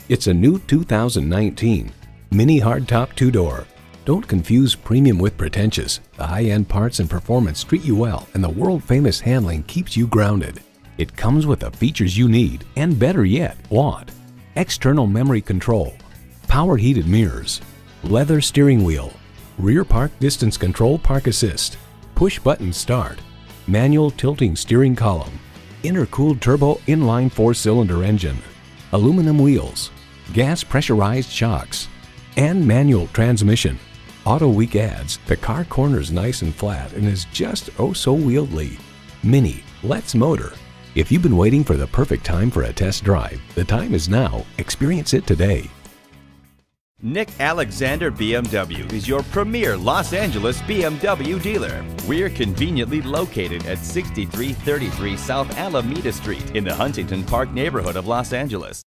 It's a new 2019 MINI Hardtop two-door. Don't confuse premium with pretentious. The high-end parts and performance treat you well, and the world-famous handling keeps you grounded. It comes with the features you need, and better yet, want. External memory control, power heated mirrors, leather steering wheel, rear park distance control park assist, push-button start, manual tilting steering column, intercooled turbo inline 4-cylinder engine, aluminum wheels, gas pressurized shocks, and manual transmission. Auto Week adds, the car corners nice and flat and is just oh so wieldy. MINI, let's motor. If you've been waiting for the perfect time for a test drive, the time is now. Experience it today. Nick Alexander BMW is your premier Los Angeles BMW dealer. We're conveniently located at 6333 South Alameda Street in the Huntington Park neighborhood of Los Angeles.